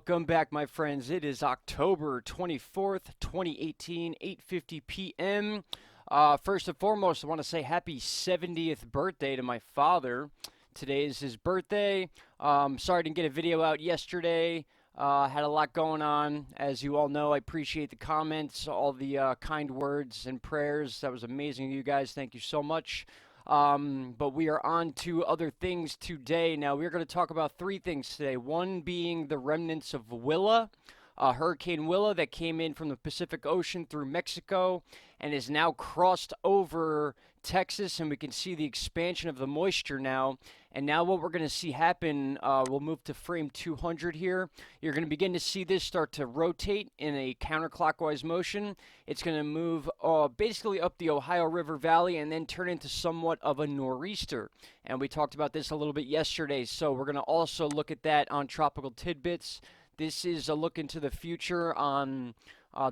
Welcome back, my friends. It is October 24th, 2018, 8:50 p.m. First and foremost, I want to say happy 70th birthday to my father. Today is his birthday. Sorry I didn't get a video out yesterday. Had a lot going on. As you all know, I appreciate the comments, all the kind words and prayers. That was amazing of you guys. Thank you so much. But we are on to other things today. Now, we're going to talk about three things today. One being the remnants of Willa, Hurricane Willa that came in from the Pacific Ocean through Mexico and is now crossed over Texas, and we can see the expansion of the moisture now. And now what we're going to see happen, we'll move to frame 200 here. You're going to begin to see this start to rotate in a counterclockwise motion. It's going to move basically up the Ohio River Valley and then turn into somewhat of a nor'easter. And we talked about this a little bit yesterday, so we're going to also look at that on Tropical Tidbits. This is a look into the future on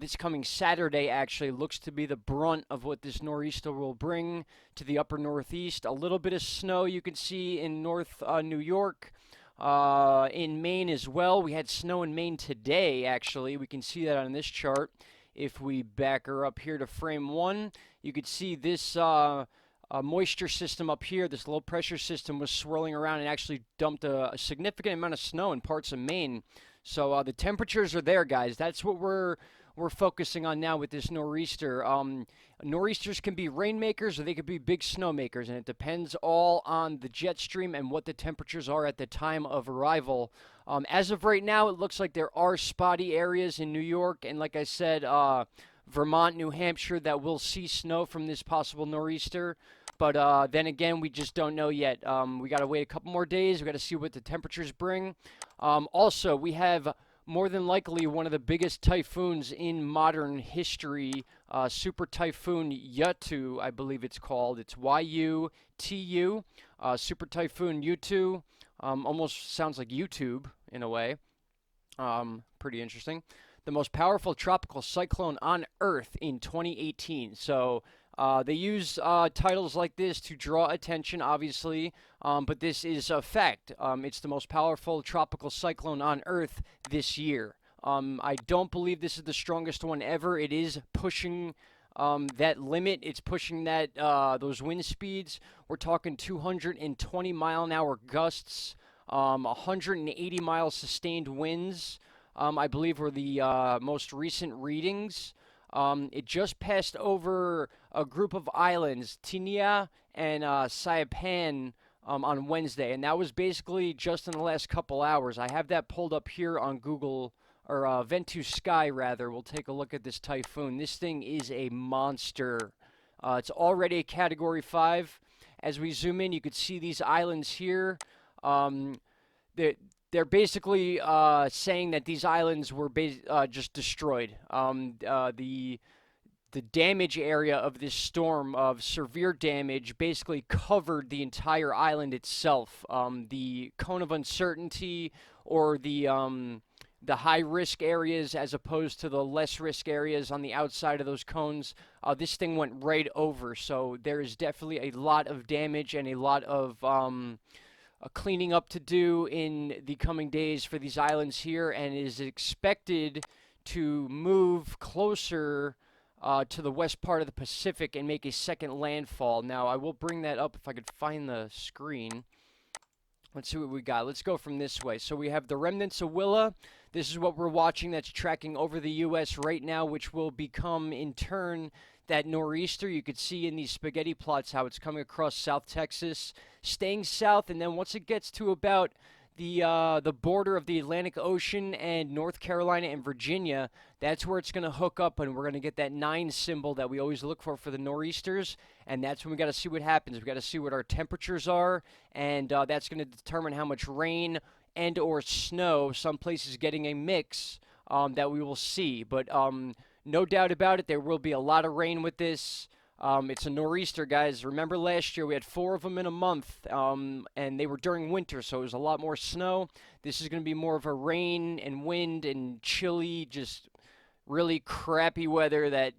this coming Saturday. Actually looks to be the brunt of what this nor'easter will bring to the upper northeast. A little bit of snow you can see in North New York, in Maine as well. We had snow in Maine today, actually. We can see that on this chart. If we back her up here to frame one, you could see this moisture system up here, this low pressure system was swirling around and actually dumped a significant amount of snow in parts of Maine. So the temperatures are there, guys. That's what we're focusing on now with this nor'easter. Nor'easters can be rainmakers or they could be big snowmakers, and it depends all on the jet stream and what the temperatures are at the time of arrival. As of right now, it looks like there are spotty areas in New York and, like I said, Vermont, New Hampshire that will see snow from this possible nor'easter. But then again, we just don't know yet. We got to wait a couple more days. We got to see what the temperatures bring. Also, we have more than likely one of the biggest typhoons in modern history, Super Typhoon Yutu, I believe it's called. It's Y-U-T-U, Super Typhoon Yutu. Almost sounds like YouTube in a way. Pretty interesting. The most powerful tropical cyclone on Earth in 2018. So they use titles like this to draw attention, obviously, but this is a fact. It's the most powerful tropical cyclone on Earth this year. I don't believe this is the strongest one ever. It is pushing that limit. It's pushing that those wind speeds. We're talking 220 mile an hour gusts, 180 mile sustained winds. I believe were the most recent readings. It just passed over a group of islands, Tinia and Saipan, on Wednesday, and that was basically just in the last couple hours. I have that pulled up here on Google, or Ventu Sky rather. We'll take a look at this typhoon. This thing is a monster. It's already a Category 5. As we zoom in, you could see these islands here. They're basically saying that these islands were just destroyed. The damage area of this storm of severe damage basically covered the entire island itself. The cone of uncertainty, or the high risk areas as opposed to the less risk areas on the outside of those cones, this thing went right over. So there is definitely a lot of damage and a lot of cleaning up to do in the coming days for these islands here, and is expected to move closer to the west part of the Pacific and make a second landfall. Now, I will bring that up if I could find the screen. Let's see what we got. Let's go from this way. So we have the remnants of Willa. This is what we're watching that's tracking over the U.S. right now, which will become, in turn, that nor'easter. You could see in these spaghetti plots how it's coming across South Texas, staying south, and then once it gets to about the border of the Atlantic Ocean and North Carolina and Virginia, that's where it's going to hook up, and we're going to get that 9 symbol that we always look for the nor'easters, and that's when we got to see what happens. We got to see what our temperatures are, and that's going to determine how much rain and or snow, some places getting a mix, that we will see. But no doubt about it, there will be a lot of rain with this. It's a nor'easter, guys. Remember last year we had 4 of them in a month, and they were during winter, so it was a lot more snow. This is going to be more of a rain and wind and chilly, just really crappy weather that,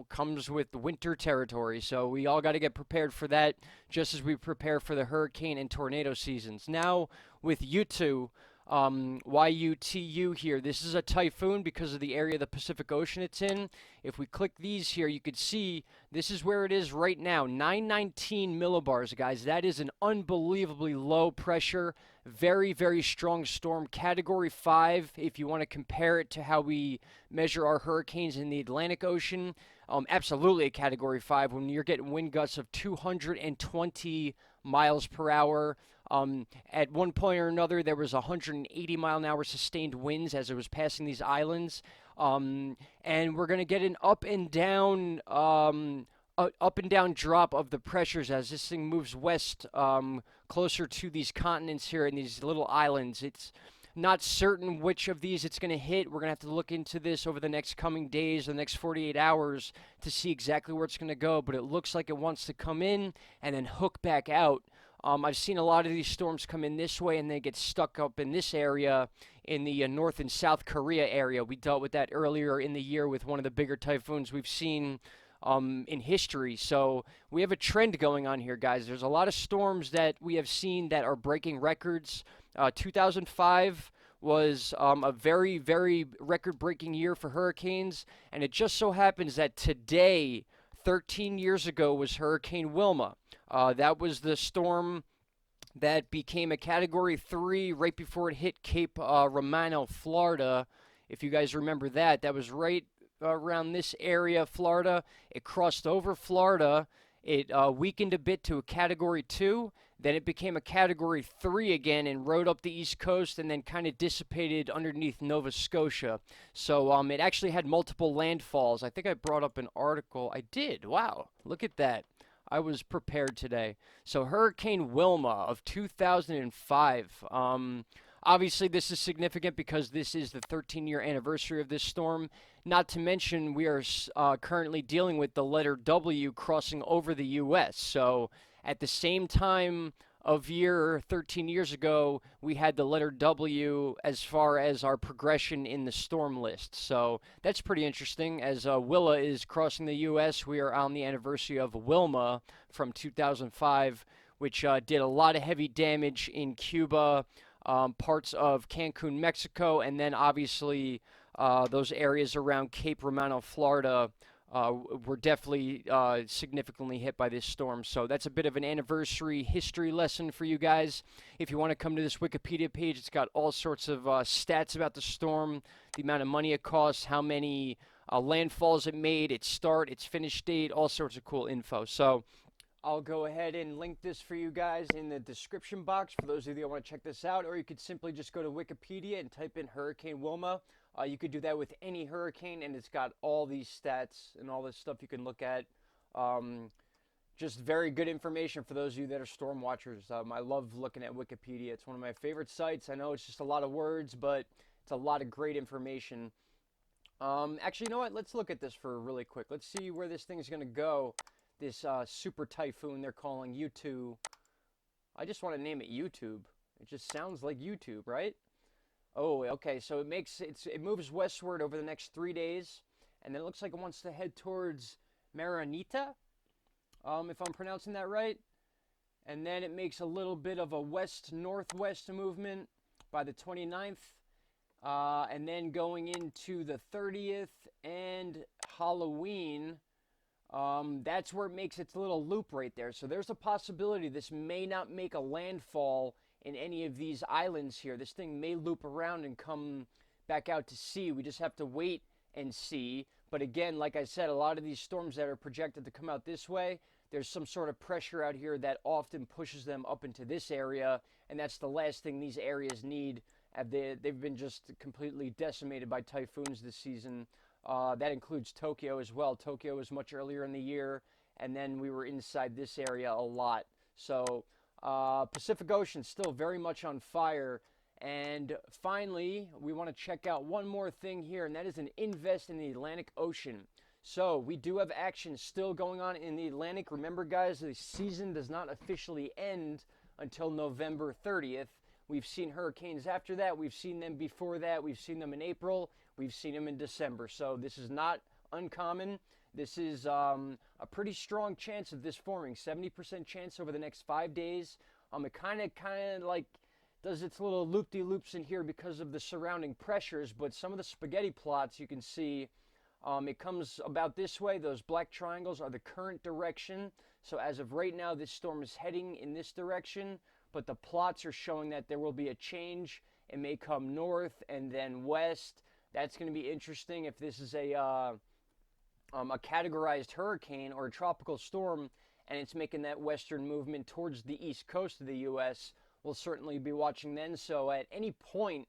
comes with winter territory. So we all got to get prepared for that, just as we prepare for the hurricane and tornado seasons. Now, with Yutu, YUTU here. This is a typhoon because of the area of the Pacific Ocean it's in. If we click these here, you could see this is where it is right now, 919 millibars, guys. That is an unbelievably low pressure, very, very strong storm. Category 5, if you want to compare it to how we measure our hurricanes in the Atlantic Ocean. Absolutely a Category 5 when you're getting wind gusts of 220 miles per hour. At one point or another, there was 180-mile-an-hour sustained winds as it was passing these islands. And we're going to get an up and down drop of the pressures as this thing moves west, closer to these continents here and these little islands. It's not certain which of these it's going to hit. We're going to have to look into this over the next coming days, the next 48 hours, to see exactly where it's going to go. But it looks like it wants to come in and then hook back out. I've seen a lot of these storms come in this way and they get stuck up in this area in the North and South Korea area. We dealt with that earlier in the year with one of the bigger typhoons we've seen in history. So we have a trend going on here, guys. There's a lot of storms that we have seen that are breaking records. 2005 was a very, very record-breaking year for hurricanes, and it just so happens that today, 13 years ago, was Hurricane Wilma. That was the storm that became a Category 3 right before it hit Cape Romano, Florida. If you guys remember that, that was right around this area, Florida. It crossed over Florida. It weakened a bit to a Category 2. Then it became a Category 3 again and rode up the East Coast and then kind of dissipated underneath Nova Scotia. So it actually had multiple landfalls. I think I brought up an article. I did. Wow. Look at that. I was prepared today. So Hurricane Wilma of 2005. Obviously, this is significant because this is the 13-year anniversary of this storm. Not to mention, we are currently dealing with the letter W crossing over the U.S. So at the same time of year 13 years ago, we had the letter W as far as our progression in the storm list. So that's pretty interesting. As Willa is crossing the U.S., we are on the anniversary of Wilma from 2005, which did a lot of heavy damage in Cuba, parts of Cancun, Mexico, and then obviously those areas around Cape Romano, Florida, were definitely significantly hit by this storm. So that's a bit of an anniversary history lesson for you guys. If you want to come to this Wikipedia page, it's got all sorts of stats about the storm, the amount of money it costs, how many landfalls it made, its start, its finish date, all sorts of cool info. So I'll go ahead and link this for you guys in the description box for those of you that want to check this out, or you could simply just go to Wikipedia and type in Hurricane Wilma. You could do that with any hurricane, and it's got all these stats and all this stuff you can look at. Just very good information for those of you that are storm watchers. I love looking at Wikipedia. It's one of my favorite sites. I know it's just a lot of words, but it's a lot of great information. Actually, you know what? Let's look at this for really quick. Let's see where this thing is going to go. This super typhoon they're calling Yutu. I just want to name it YouTube. It just sounds like YouTube, right? Oh, okay, so it moves westward over the next 3 days, and then it looks like it wants to head towards Marinita, if I'm pronouncing that right. And then it makes a little bit of a west-northwest movement by the 29th, and then going into the 30th and Halloween, that's where it makes its little loop right there. So there's a possibility this may not make a landfall in any of these islands here. This thing may loop around and come back out to sea. We just have to wait and see. But again, like I said, a lot of these storms that are projected to come out this way, there's some sort of pressure out here that often pushes them up into this area, and that's the last thing these areas need. They've been just completely decimated by typhoons this season. That includes Tokyo as well. Tokyo was much earlier in the year, and then we were inside this area a lot. So Pacific Ocean still very much on fire. And finally, we want to check out one more thing here, and that is an invest in the Atlantic Ocean. So we do have action still going on in the Atlantic. Remember, guys, the season does not officially end until November 30th. We've seen hurricanes after that. We've seen them before that. We've seen them in April. We've seen them in December. So this is not uncommon. This is a pretty strong chance of this forming. 70% chance over the next 5 days. It kind of like does its little loop-de-loops in here because of the surrounding pressures, but some of the spaghetti plots you can see, it comes about this way. Those black triangles are the current direction. So as of right now, this storm is heading in this direction, but the plots are showing that there will be a change. It may come north and then west. That's going to be interesting if this is a categorized hurricane or a tropical storm and it's making that western movement towards the east coast of the U.S. We'll certainly be watching then. So at any point,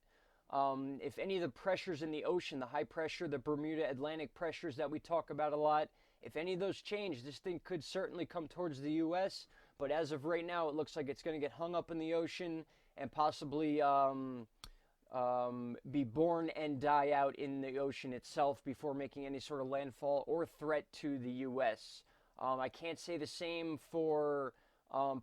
if any of the pressures in the ocean, the high pressure, the Bermuda Atlantic pressures that we talk about a lot, if any of those change, this thing could certainly come towards the U.S. But as of right now, it looks like it's going to get hung up in the ocean and possibly be born and die out in the ocean itself before making any sort of landfall or threat to the U.S. I can't say the same for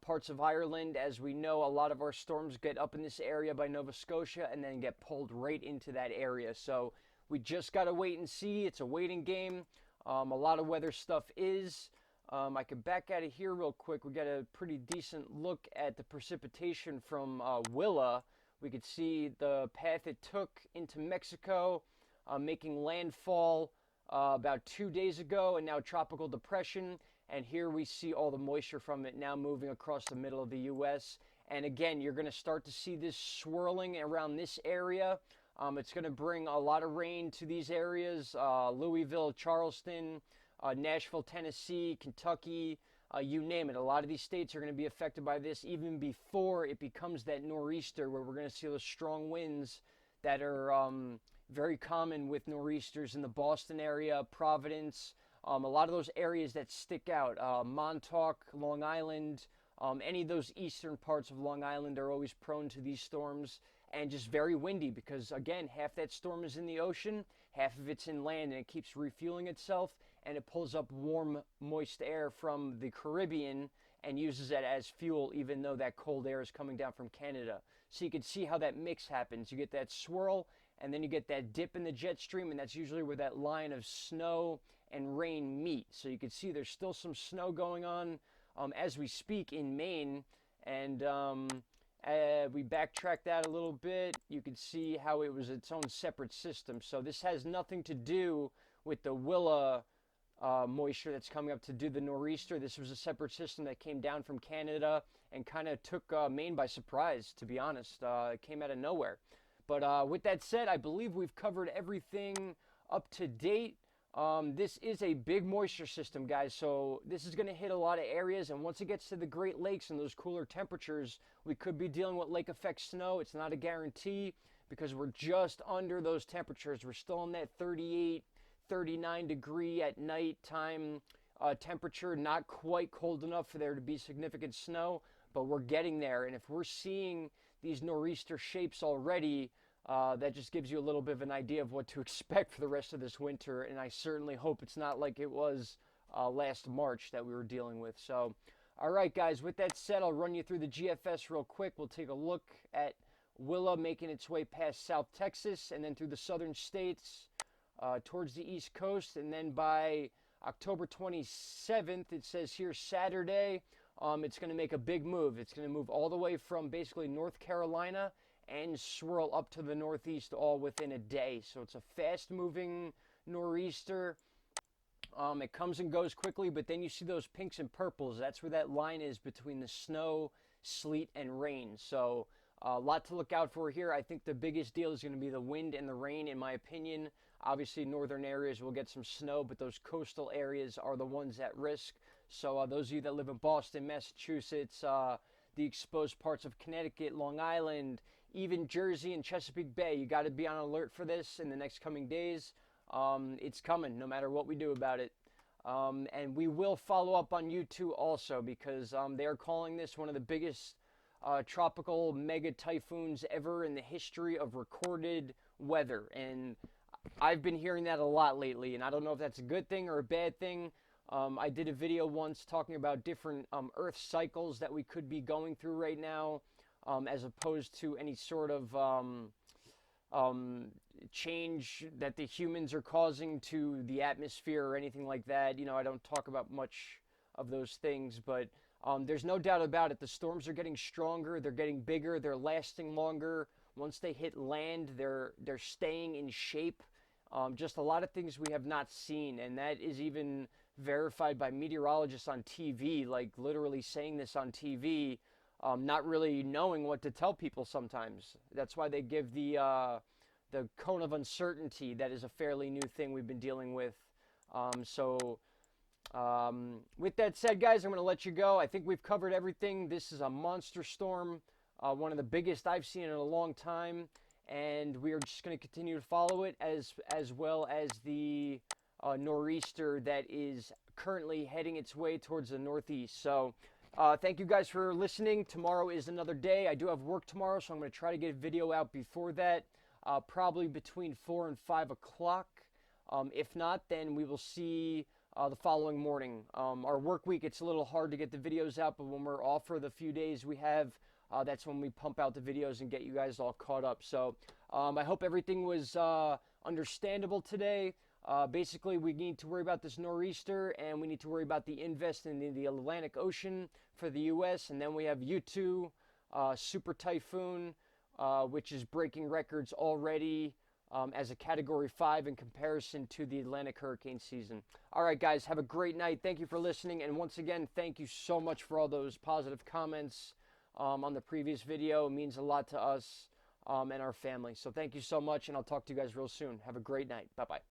parts of Ireland. As we know, a lot of our storms get up in this area by Nova Scotia and then get pulled right into that area. So we just got to wait and see. It's a waiting game. A lot of weather stuff is. I can back out of here real quick. We got a pretty decent look at the precipitation from Willa. We could see the path it took into Mexico, making landfall about 2 days ago, and now tropical depression. And here we see all the moisture from it now moving across the middle of the U.S. And again, you're going to start to see this swirling around this area. It's going to bring a lot of rain to these areas, Louisville, Charleston, Nashville, Tennessee, Kentucky, you name it. A lot of these states are going to be affected by this even before it becomes that nor'easter, where we're going to see those strong winds that are very common with nor'easters in the Boston area, Providence, a lot of those areas that stick out, Montauk, Long Island, any of those eastern parts of Long Island are always prone to these storms, and just very windy because, again, half that storm is in the ocean, half of it's inland, and it keeps refueling itself, and it pulls up warm, moist air from the Caribbean and uses it as fuel, even though that cold air is coming down from Canada. So you can see how that mix happens. You get that swirl, and then you get that dip in the jet stream, and that's usually where that line of snow and rain meet. So you can see there's still some snow going on as we speak in Maine, and we backtrack that a little bit. You can see how it was its own separate system. So this has nothing to do with the Willa moisture that's coming up to do the nor'easter. This was a separate system that came down from Canada and kind of took Maine by surprise, to be honest. It came out of nowhere. But with that said, I believe we've covered everything up to date. This is a big moisture system, guys, so this is going to hit a lot of areas, and once it gets to the Great Lakes and those cooler temperatures, we could be dealing with lake effect snow. It's not a guarantee because we're just under those temperatures. We're still in that 38, 39 degree at night time temperature, not quite cold enough for there to be significant snow, but we're getting there. And if we're seeing these nor'easter shapes already, that just gives you a little bit of an idea of what to expect for the rest of this winter, and I certainly hope it's not like it was last March that we were dealing with. So, all right, guys, with that said, I'll run you through the GFS real quick. We'll take a look at Willa making its way past South Texas and then through the southern states towards the East Coast, and then by October 27th, it says here Saturday, it's going to make a big move. It's going to move all the way from basically North Carolina and swirl up to the northeast all within a day. So it's a fast-moving nor'easter. It comes and goes quickly, but then you see those pinks and purples. That's where that line is between the snow, sleet, and rain. So a lot to look out for here. I think the biggest deal is going to be the wind and the rain, in my opinion. Obviously, northern areas will get some snow, but those coastal areas are the ones at risk. So those of you that live in Boston, Massachusetts, the exposed parts of Connecticut, Long Island, even Jersey and Chesapeake Bay, you got to be on alert for this in the next coming days. It's coming no matter what we do about it. And we will follow up on YouTube also because they are calling this one of the biggest tropical mega typhoons ever in the history of recorded weather. And I've been hearing that a lot lately, and I don't know if that's a good thing or a bad thing. I did a video once talking about different Earth cycles that we could be going through right now, as opposed to any sort of change that the humans are causing to the atmosphere or anything like that. You know, I don't talk about much of those things, but There's no doubt about it. The storms are getting stronger. They're getting bigger. They're lasting longer. Once they hit land, they're staying in shape. Just a lot of things we have not seen, and that is even verified by meteorologists on TV, like literally saying this on TV, not really knowing what to tell people sometimes. That's why they give the cone of uncertainty. That is a fairly new thing we've been dealing with. With that said, guys, I'm going to let you go. I think we've covered everything. This is a monster storm, one of the biggest I've seen in a long time, and we are just going to continue to follow it as well as the nor'easter that is currently heading its way towards the northeast. So thank you guys for listening. Tomorrow is another day. I do have work tomorrow, so I'm going to try to get a video out before that, probably between 4 and 5 o'clock. If not, then we will see the following morning. Our work week, it's a little hard to get the videos out, but when we're off for the few days we have, that's when we pump out the videos and get you guys all caught up. So I hope everything was understandable today. Basically, we need to worry about this nor'easter, and we need to worry about the invest in the Atlantic Ocean for the U.S., and then we have Yutu, super typhoon, which is breaking records already as a Category 5 in comparison to the Atlantic hurricane season. All right, guys, have a great night. Thank you for listening, and once again, thank you so much for all those positive comments on the previous video. It means a lot to us and our family. So thank you so much, and I'll talk to you guys real soon. Have a great night. Bye-bye.